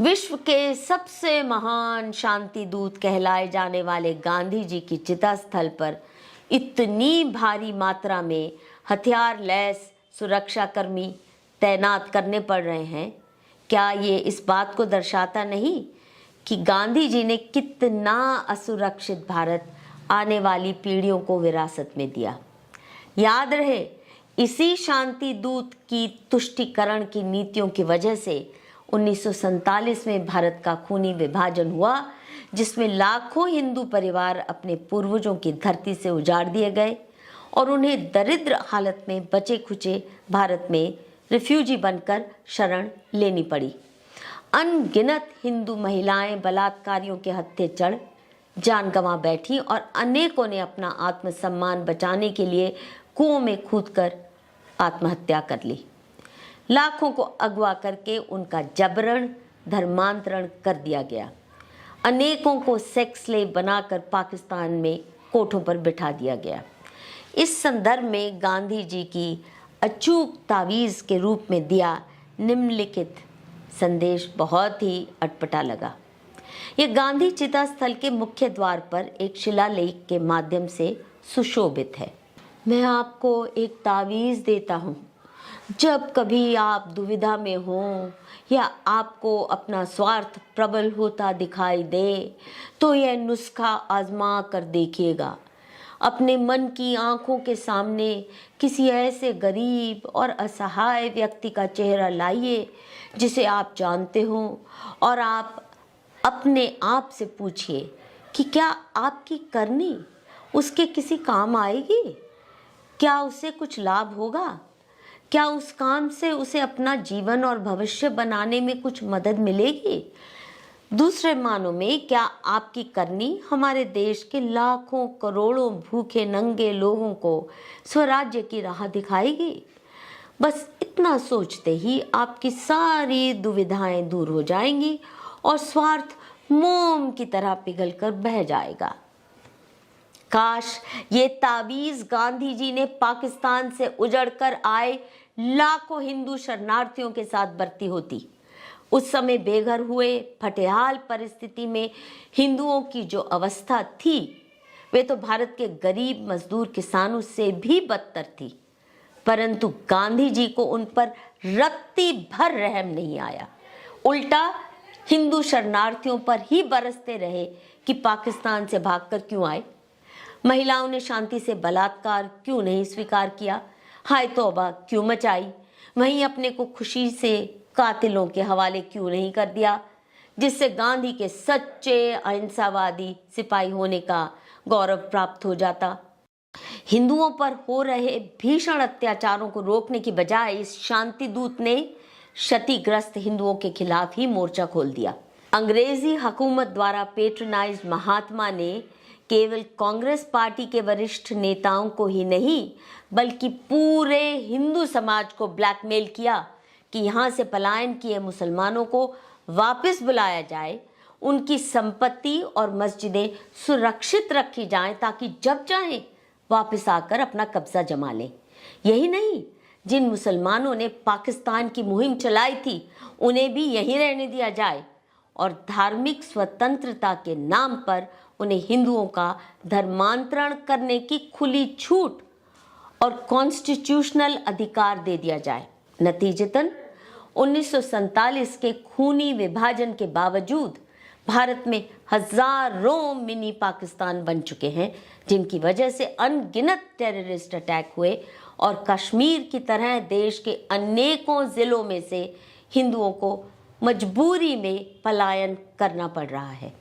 विश्व के सबसे महान शांति दूत कहलाए जाने वाले गांधी जी की चिता स्थल पर इतनी भारी मात्रा में हथियार लैस सुरक्षाकर्मी तैनात करने पड़ रहे हैं, क्या ये इस बात को दर्शाता नहीं कि गांधी जी ने कितना असुरक्षित भारत आने वाली पीढ़ियों को विरासत में दिया? याद रहे, इसी शांति दूत की तुष्टीकरण की नीतियों की वजह से 1947 में भारत का खूनी विभाजन हुआ, जिसमें लाखों हिंदू परिवार अपने पूर्वजों की धरती से उजाड़ दिए गए और उन्हें दरिद्र हालत में बचे खुचे भारत में रिफ्यूजी बनकर शरण लेनी पड़ी। अनगिनत हिंदू महिलाएं बलात्कारियों के हत्थे चढ़ जान गंवा बैठी और अनेकों ने अपना आत्मसम्मान बचाने के लिए कुओं में कूदकर आत्महत्या कर ली। लाखों को अगवा करके उनका जबरन धर्मांतरण कर दिया गया। अनेकों को सेक्स स्लेव बनाकर पाकिस्तान में कोठों पर बिठा दिया गया। इस संदर्भ में गांधी जी की अचूक तावीज़ के रूप में दिया निम्नलिखित संदेश बहुत ही अटपटा लगा। यह गांधी चिता स्थल के मुख्य द्वार पर एक शिलालेख के माध्यम से सुशोभित है। मैं आपको एक तावीज़ देता हूँ। जब कभी आप दुविधा में हों या आपको अपना स्वार्थ प्रबल होता दिखाई दे, तो यह नुस्खा आजमा कर देखिएगा। अपने मन की आंखों के सामने किसी ऐसे गरीब और असहाय व्यक्ति का चेहरा लाइए जिसे आप जानते हो और आप अपने आप से पूछिए कि क्या आपकी करनी उसके किसी काम आएगी? क्या उससे कुछ लाभ होगा? क्या उस काम से उसे अपना जीवन और भविष्य बनाने में कुछ मदद मिलेगी? दूसरे मानों में, क्या आपकी करनी हमारे देश के लाखों करोड़ों भूखे नंगे लोगों को स्वराज्य की राह दिखाएगी? बस इतना सोचते ही आपकी सारी दुविधाएं दूर हो जाएंगी और स्वार्थ मोम की तरह पिघलकर बह जाएगा। काश ये तावीज़ गांधी जी ने पाकिस्तान से उजड़कर आए लाखों हिंदू शरणार्थियों के साथ बरती होती। उस समय बेघर हुए फटेहाल परिस्थिति में हिंदुओं की जो अवस्था थी, वे तो भारत के गरीब मजदूर किसानों से भी बदतर थी। परंतु गांधी जी को उन पर रत्ती भर रहम नहीं आया। उल्टा हिंदू शरणार्थियों पर ही बरसते रहे कि पाकिस्तान से भागकर क्यों आए, महिलाओं ने शांति से बलात्कार क्यों नहीं स्वीकार किया, हाय तौबा क्यों मचाई, वहीं अपने को खुशी से कातिलों के हवाले क्यों नहीं कर दिया, जिससे गांधी के सच्चे अहिंसावादी सिपाही होने का गौरव प्राप्त हो जाता। हिंदुओं पर हो रहे भीषण अत्याचारों को रोकने की बजाय इस शांति दूत ने क्षतिग्रस्त हिंदुओं के खिलाफ ही मोर्चा खोल दिया। अंग्रेजी हुकूमत द्वारा पेट्रोनाइज महात्मा ने केवल कांग्रेस पार्टी के वरिष्ठ नेताओं को ही नहीं, बल्कि पूरे हिंदू समाज को ब्लैकमेल किया कि यहाँ से पलायन किए मुसलमानों को वापस बुलाया जाए, उनकी संपत्ति और मस्जिदें सुरक्षित रखी जाएं ताकि जब चाहें वापस आकर अपना कब्जा जमा लें। यही नहीं, जिन मुसलमानों ने पाकिस्तान की मुहिम चलाई थी उन्हें भी यहीं रहने दिया जाए और धार्मिक स्वतंत्रता के नाम पर उन्हें हिंदुओं का धर्मांतरण करने की खुली छूट और कॉन्स्टिट्यूशनल अधिकार दे दिया जाए। नतीजतन 1947 के खूनी विभाजन के बावजूद भारत में हजारों मिनी पाकिस्तान बन चुके हैं, जिनकी वजह से अनगिनत टेररिस्ट अटैक हुए और कश्मीर की तरह देश के अनेकों जिलों में से हिंदुओं को मजबूरी में पलायन करना पड़ रहा है।